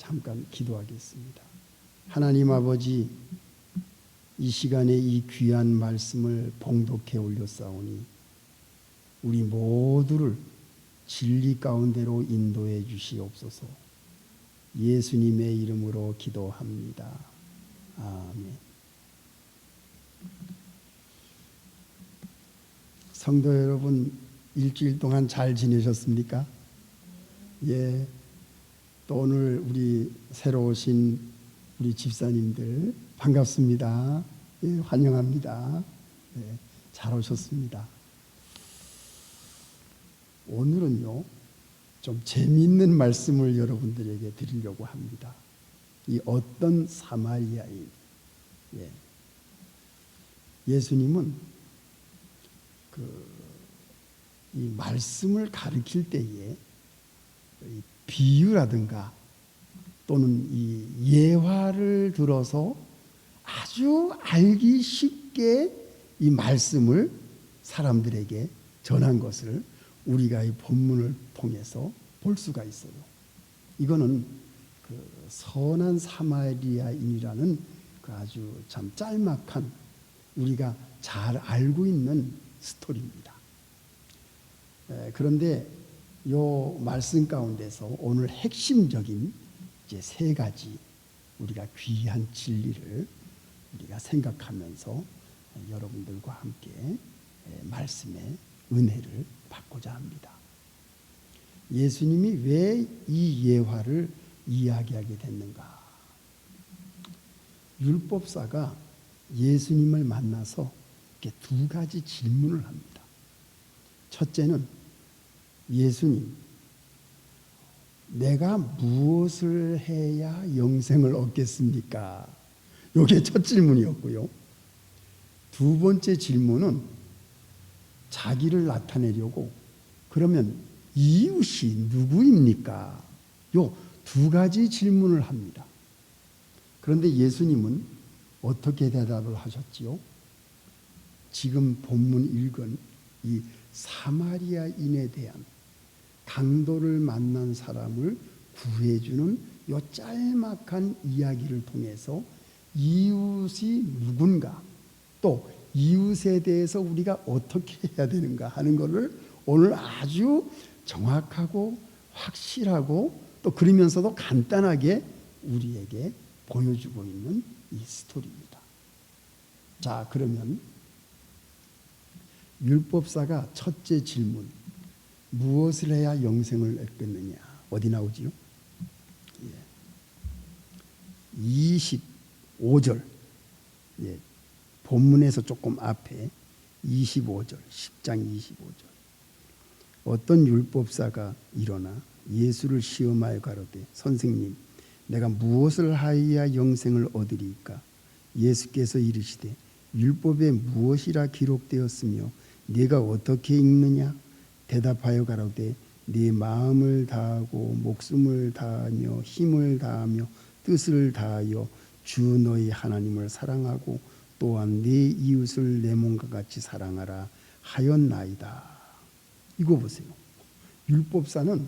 잠깐 기도하겠습니다. 하나님 아버지, 이 시간에 이 귀한 말씀을 봉독해 올렸사오니 우리 모두를 진리 가운데로 인도해 주시옵소서. 예수님의 이름으로 기도합니다. 아멘. 성도 여러분, 일주일 동안 잘 지내셨습니까? 예. 또 오늘 우리 새로 오신 우리 집사님들 반갑습니다. 예, 환영합니다. 예, 잘 오셨습니다. 오늘은요, 좀 재미있는 말씀을 여러분들에게 드리려고 합니다. 이 어떤 사마리아인. 예. 예수님은 이 말씀을 가르칠 때에 이 비유라든가 또는 이 예화를 들어서 아주 알기 쉽게 이 말씀을 사람들에게 전한 것을 우리가 이 본문을 통해서 볼 수가 있어요. 이거는 선한 사마리아인이라는 아주 참 짤막한 우리가 잘 알고 있는 스토리입니다. 그런데 이 말씀 가운데서 오늘 핵심적인 이제 세 가지 우리가 귀한 진리를 우리가 생각하면서 여러분들과 함께 말씀의 은혜를 받고자 합니다. 예수님이 왜 이 예화를 이야기하게 됐는가? 율법사가 예수님을 만나서 이렇게 두 가지 질문을 합니다. 첫째는 예수님, 내가 무엇을 해야 영생을 얻겠습니까? 이게 첫 질문이었고요. 두 번째 질문은 자기를 나타내려고 그러면 이웃이 누구입니까? 요 두 가지 질문을 합니다. 그런데 예수님은 어떻게 대답을 하셨지요? 지금 본문 읽은 이 사마리아인에 대한 강도를 만난 사람을 구해주는 이 짤막한 이야기를 통해서 이웃이 누군가 또 이웃에 대해서 우리가 어떻게 해야 되는가 하는 것을 오늘 아주 정확하고 확실하고 또 그러면서도 간단하게 우리에게 보여주고 있는 이 스토리입니다. 자, 그러면 율법사가 첫째 질문, 무엇을 해야 영생을 얻겠느냐? 어디 나오지요? 25절. 예, 본문에서 조금 앞에 25절, 10장 25절. 어떤 율법사가 일어나 예수를 시험하여 가로되, 선생님, 내가 무엇을 하여야 영생을 얻으리이까? 예수께서 이르시되, 율법에 무엇이라 기록되었으며 네가 어떻게 읽느냐? 대답하여 가로되, 네 마음을 다하고 목숨을 다하며 힘을 다하며 뜻을 다하여 주 너희 하나님을 사랑하고 또한 네 이웃을 내 몸과 같이 사랑하라 하였나이다. 이거 보세요. 율법사는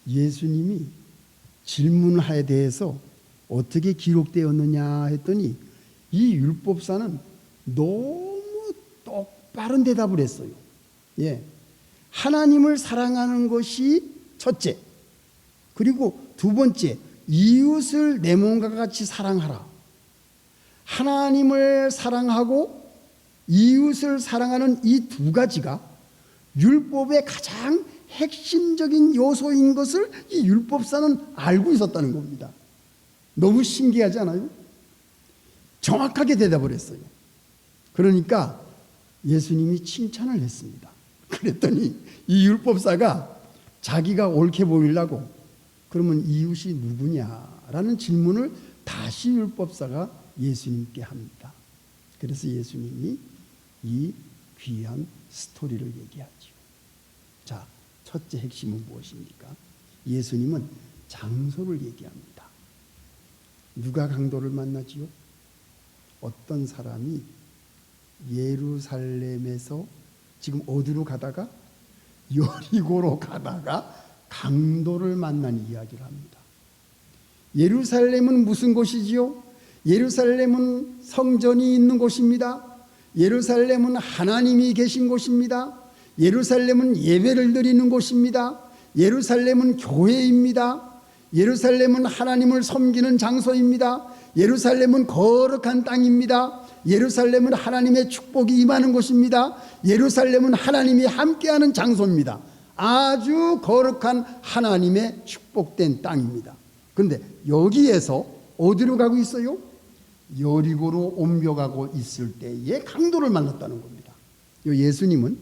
예수님이 질문하에 대해서 어떻게 기록되었느냐 했더니 이 율법사는 너무 똑바른 대답을 했어요. 예. 하나님을 사랑하는 것이 첫째. 그리고 두 번째, 이웃을 내 몸과 같이 사랑하라. 하나님을 사랑하고 이웃을 사랑하는 이 두 가지가 율법의 가장 핵심적인 요소인 것을 이 율법사는 알고 있었다는 겁니다. 너무 신기하지 않아요? 정확하게 대답을 했어요. 그러니까 예수님이 칭찬을 했습니다. 그랬더니 이 율법사가 자기가 옳게 보이려고 그러면 이웃이 누구냐라는 질문을 다시 율법사가 예수님께 합니다. 그래서 예수님이 이 귀한 스토리를 얘기하죠. 자, 첫째 핵심은 무엇입니까? 예수님은 장소를 얘기합니다. 누가 강도를 만나지요? 어떤 사람이 예루살렘에서 지금 어디로 가다가 여리고로 가다가 강도를 만난 이야기를 합니다. 예루살렘은 무슨 곳이지요? 예루살렘은 성전이 있는 곳입니다. 예루살렘은 하나님이 계신 곳입니다. 예루살렘은 예배를 드리는 곳입니다. 예루살렘은 교회입니다. 예루살렘은 하나님을 섬기는 장소입니다. 예루살렘은 거룩한 땅입니다. 예루살렘은 하나님의 축복이 임하는 곳입니다. 예루살렘은 하나님이 함께하는 장소입니다. 아주 거룩한 하나님의 축복된 땅입니다. 그런데 여기에서 어디로 가고 있어요? 여리고로 옮겨가고 있을 때에 강도를 만났다는 겁니다. 예수님은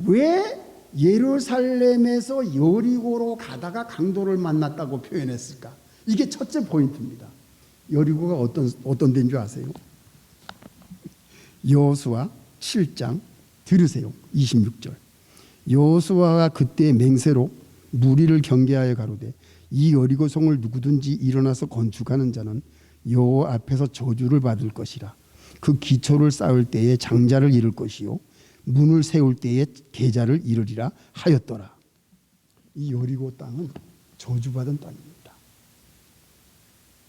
왜 예루살렘에서 여리고로 가다가 강도를 만났다고 표현했을까? 이게 첫째 포인트입니다. 여리고가 어떤 데인 줄 아세요? 여호수아 7장 들으세요. 26절. 여호수아가 그때 맹세로 무리를 경계하여 가로되 이 여리고 성을 누구든지 일어나서 건축하는 자는 여호와 앞에서 저주를 받을 것이라. 그 기초를 쌓을 때에 장자를 잃을 것이요 문을 세울 때에 계자를 잃으리라 하였더라. 이 여리고 땅은 저주받은 땅입니다.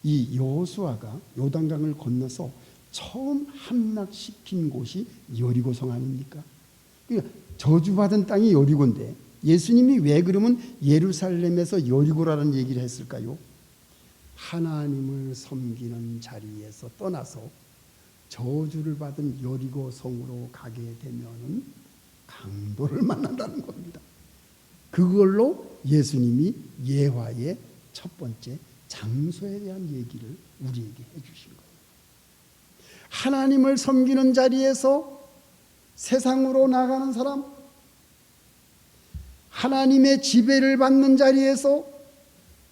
이 여호수아가 요단강을 건너서 처음 함락시킨 곳이 여리고성 아닙니까? 그러니까 저주받은 땅이 여리고인데 예수님이 왜 그러면 예루살렘에서 여리고라는 얘기를 했을까요? 하나님을 섬기는 자리에서 떠나서 저주를 받은 여리고성으로 가게 되면은 강도를 만난다는 겁니다. 그걸로 예수님이 예화의 첫 번째 장소에 대한 얘기를 우리에게 해주신 거예요. 하나님을 섬기는 자리에서 세상으로 나가는 사람, 하나님의 지배를 받는 자리에서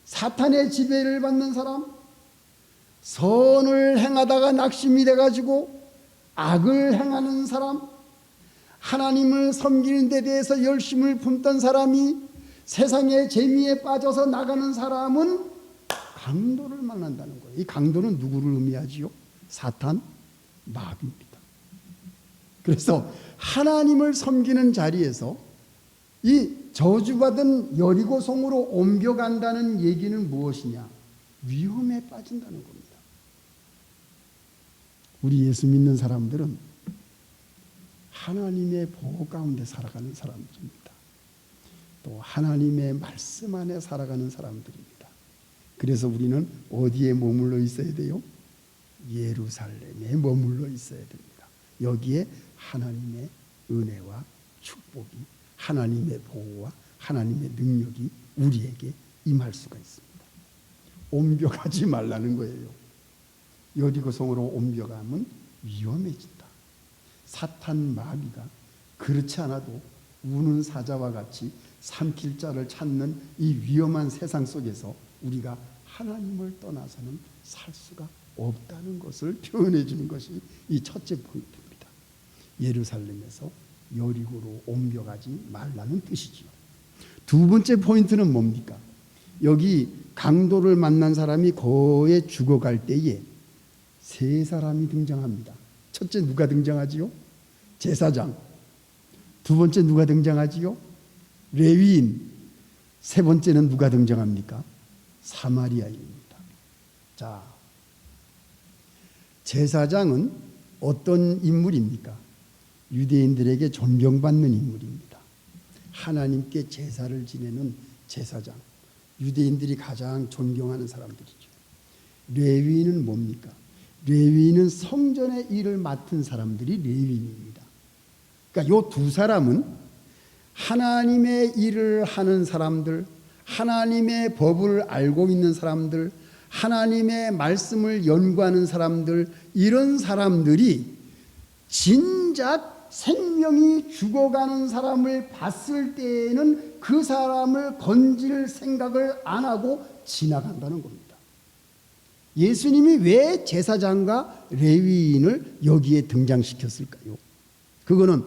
사탄의 지배를 받는 사람, 선을 행하다가 낙심이 돼가지고 악을 행하는 사람, 하나님을 섬기는 데 대해서 열심을 품던 사람이 세상의 재미에 빠져서 나가는 사람은 강도를 만난다는 거예요. 이 강도는 누구를 의미하지요? 사탄, 마귀입니다. 그래서 하나님을 섬기는 자리에서 이 저주받은 여리고성으로 옮겨간다는 얘기는 무엇이냐? 위험에 빠진다는 겁니다. 우리 예수 믿는 사람들은 하나님의 보호 가운데 살아가는 사람들입니다. 또 하나님의 말씀 안에 살아가는 사람들입니다. 그래서 우리는 어디에 머물러 있어야 돼요? 예루살렘에 머물러 있어야 됩니다. 여기에 하나님의 은혜와 축복이, 하나님의 보호와 하나님의 능력이 우리에게 임할 수가 있습니다. 옮겨가지 말라는 거예요. 여리고성으로 옮겨가면 위험해진다. 사탄 마귀가 그렇지 않아도 우는 사자와 같이 삼킬 자를 찾는 이 위험한 세상 속에서 우리가 하나님을 떠나서는 살 수가 없다는 것을 표현해 주는 것이 이 첫째 포인트입니다. 예루살렘에서 여리고로 옮겨가지 말라는 뜻이지요. 두 번째 포인트는 뭡니까? 여기 강도를 만난 사람이 거에 죽어갈 때에 세 사람이 등장합니다. 첫째 누가 등장하지요? 제사장. 두 번째 누가 등장하지요? 레위인. 세 번째는 누가 등장합니까? 사마리아인입니다. 자, 제사장은 어떤 인물입니까? 유대인들에게 존경받는 인물입니다. 하나님께 제사를 지내는 제사장, 유대인들이 가장 존경하는 사람들이죠. 레위인은 뭡니까? 레위인은 성전의 일을 맡은 사람들이 레위인입니다. 그러니까 이 두 사람은 하나님의 일을 하는 사람들, 하나님의 법을 알고 있는 사람들, 하나님의 말씀을 연구하는 사람들, 이런 사람들이 진작 생명이 죽어가는 사람을 봤을 때에는 그 사람을 건질 생각을 안 하고 지나간다는 겁니다. 예수님이 왜 제사장과 레위인을 여기에 등장시켰을까요? 그거는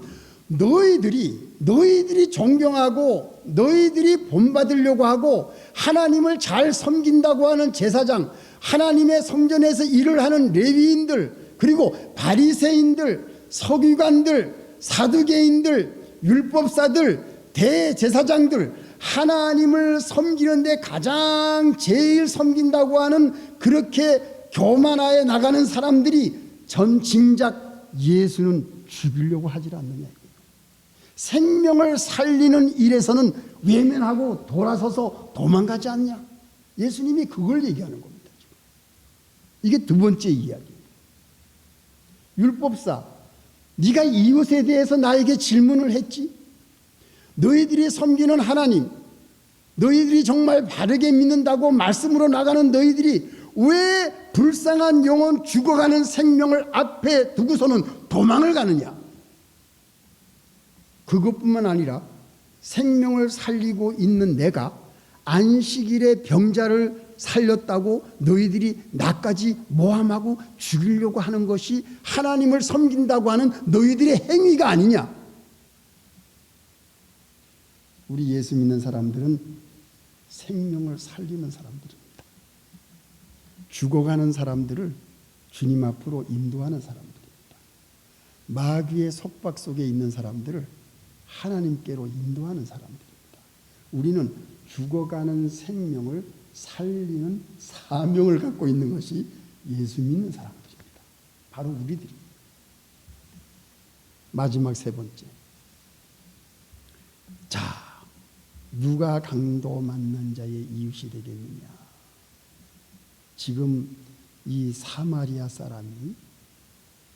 너희들이 존경하고 너희들이 본받으려고 하고 하나님을 잘 섬긴다고 하는 제사장, 하나님의 성전에서 일을 하는 레위인들, 그리고 바리새인들, 서기관들, 사두개인들, 율법사들, 대제사장들, 하나님을 섬기는데 가장 제일 섬긴다고 하는 그렇게 교만하에 나가는 사람들이 전징작 예수는 죽이려고 하질 않느냐. 생명을 살리는 일에서는 외면하고 돌아서서 도망가지 않냐. 예수님이 그걸 얘기하는 겁니다. 이게 두 번째 이야기입니다. 율법사, 네가 이웃에 대해서 나에게 질문을 했지? 너희들이 섬기는 하나님, 너희들이 정말 바르게 믿는다고 말씀으로 나가는 너희들이 왜 불쌍한 영혼, 죽어가는 생명을 앞에 두고서는 도망을 가느냐? 그것뿐만 아니라 생명을 살리고 있는 내가 안식일에 병자를 살렸다고 너희들이 나까지 모함하고 죽이려고 하는 것이 하나님을 섬긴다고 하는 너희들의 행위가 아니냐? 우리 예수 믿는 사람들은 생명을 살리는 사람들입니다. 죽어가는 사람들을 주님 앞으로 인도하는 사람들입니다. 마귀의 속박 속에 있는 사람들을 하나님께로 인도하는 사람들입니다. 우리는 죽어가는 생명을 살리는 사명을 갖고 있는 것이 예수 믿는 사람들입니다. 바로 우리들입니다. 마지막 세 번째. 자, 누가 강도 맞는 자의 이웃이 되겠느냐? 지금 이 사마리아 사람이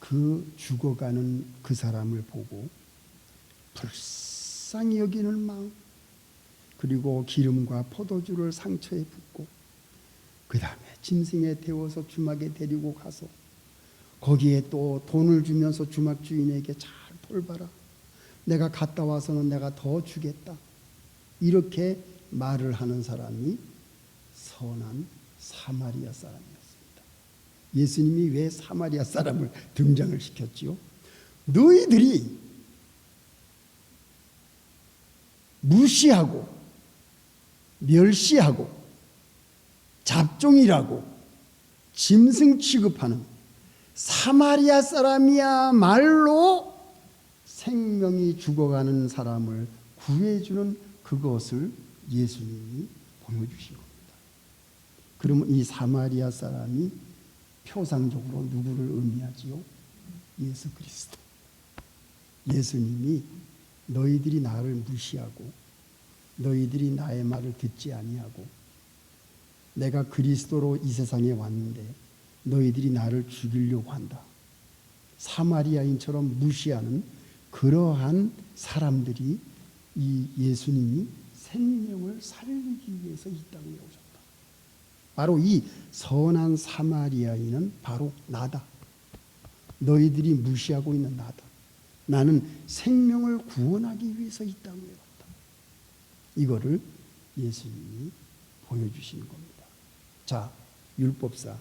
그 죽어가는 그 사람을 보고 불쌍히 여기는 마음, 그리고 기름과 포도주를 상처에 붓고 그 다음에 짐승에 태워서 주막에 데리고 가서 거기에 또 돈을 주면서 주막 주인에게 잘 돌봐라, 내가 갔다 와서는 내가 더 주겠다, 이렇게 말을 하는 사람이 선한 사마리아 사람이었습니다. 예수님이 왜 사마리아 사람을 등장을 시켰지요? 너희들이 무시하고 멸시하고 잡종이라고 짐승 취급하는 사마리아 사람이야말로 생명이 죽어가는 사람을 구해주는 그것을 예수님이 보여주신 겁니다. 그러면 이 사마리아 사람이 표상적으로 누구를 의미하지요? 예수 그리스도. 예수님이 너희들이 나를 무시하고 너희들이 나의 말을 듣지 아니하고 내가 그리스도로 이 세상에 왔는데 너희들이 나를 죽이려고 한다, 사마리아인처럼 무시하는 그러한 사람들이 이 예수님이 생명을 살리기 위해서 이 땅에 오셨다. 바로 이 선한 사마리아인은 바로 나다. 너희들이 무시하고 있는 나다. 나는 생명을 구원하기 위해서 이 땅에 왔다. 이거를 예수님이 보여주시는 겁니다. 자, 율법사,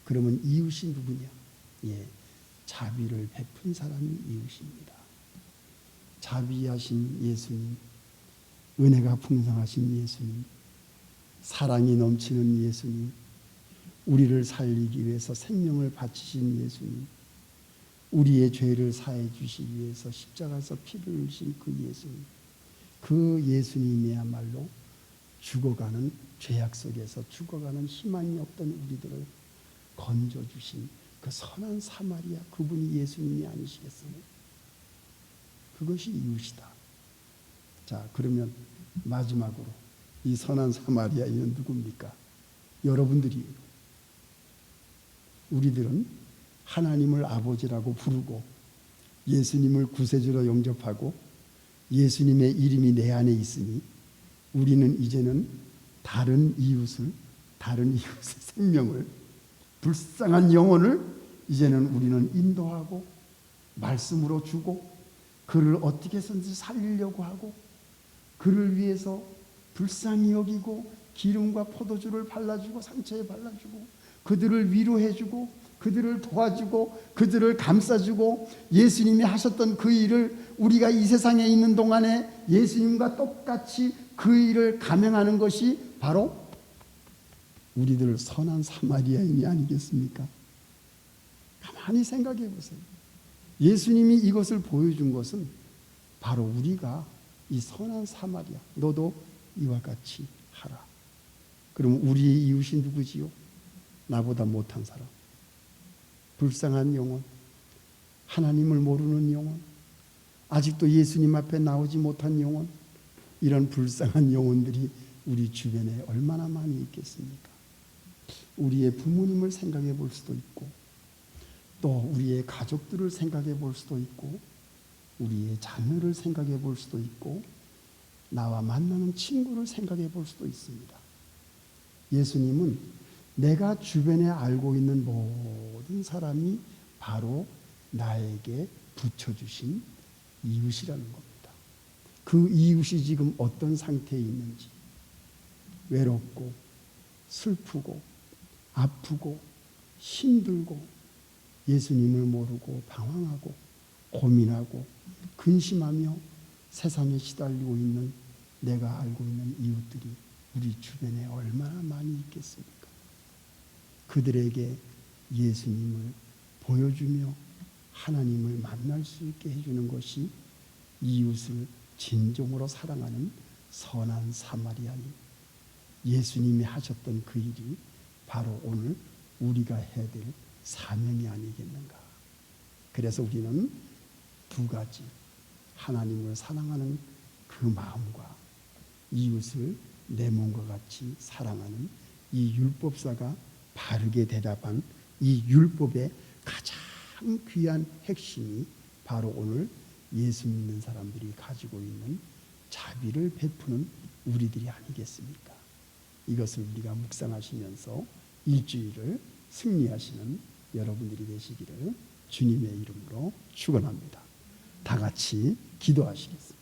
그러면 이웃이 누구냐? 예, 자비를 베푼 사람이 이웃입니다. 자비하신 예수님, 은혜가 풍성하신 예수님, 사랑이 넘치는 예수님, 우리를 살리기 위해서 생명을 바치신 예수님, 우리의 죄를 사해 주시기 위해서 십자가에서 피를 흘리신 그 예수님, 그 예수님이야말로 죽어가는 죄악 속에서 죽어가는 희망이 없던 우리들을 건져주신 그 선한 사마리아, 그분이 예수님이 아니시겠어요? 그것이 이웃이다. 자, 그러면 마지막으로 이 선한 사마리아인은 누굽니까? 여러분들이에요. 우리들은 하나님을 아버지라고 부르고 예수님을 구세주로 영접하고 예수님의 이름이 내 안에 있으니 우리는 이제는 다른 이웃의 생명을, 불쌍한 영혼을 이제는 우리는 인도하고 말씀으로 주고 그를 어떻게 해서든지 살리려고 하고 그를 위해서 불쌍히 여기고 기름과 포도주를 발라주고 상처에 발라주고 그들을 위로해주고 그들을 도와주고 그들을 감싸주고 예수님이 하셨던 그 일을 우리가 이 세상에 있는 동안에 예수님과 똑같이 그 일을 감행하는 것이 바로 우리들 선한 사마리아인이 아니겠습니까? 가만히 생각해 보세요. 예수님이 이것을 보여준 것은 바로 우리가 이 선한 사마리아, 너도 이와 같이 하라. 그럼 우리의 이웃이 누구지요? 나보다 못한 사람, 불쌍한 영혼, 하나님을 모르는 영혼, 아직도 예수님 앞에 나오지 못한 영혼, 이런 불쌍한 영혼들이 우리 주변에 얼마나 많이 있겠습니까? 우리의 부모님을 생각해 볼 수도 있고, 또 우리의 가족들을 생각해 볼 수도 있고, 우리의 자녀를 생각해 볼 수도 있고, 나와 만나는 친구를 생각해 볼 수도 있습니다. 예수님은 내가 주변에 알고 있는 모든 사람이 바로 나에게 붙여주신 이웃이라는 겁니다. 그 이웃이 지금 어떤 상태에 있는지, 외롭고 슬프고 아프고 힘들고 예수님을 모르고 방황하고 고민하고 근심하며 세상에 시달리고 있는 내가 알고 있는 이웃들이 우리 주변에 얼마나 많이 있겠습니까? 그들에게 예수님을 보여주며 하나님을 만날 수 있게 해주는 것이 이웃을 진정으로 사랑하는 선한 사마리아인 예수님이 하셨던 그 일이 바로 오늘 우리가 해야 될 사명이 아니겠는가. 그래서 우리는 두 가지, 하나님을 사랑하는 그 마음과 이웃을 내 몸과 같이 사랑하는 이 율법사가 바르게 대답한 이 율법의 가장 귀한 핵심이 바로 오늘 예수 믿는 사람들이 가지고 있는 자비를 베푸는 우리들이 아니겠습니까? 이것을 우리가 묵상하시면서 일주일을 승리하시는 여러분들이 되시기를 주님의 이름으로 축원합니다. 다 같이 기도하시겠습니다.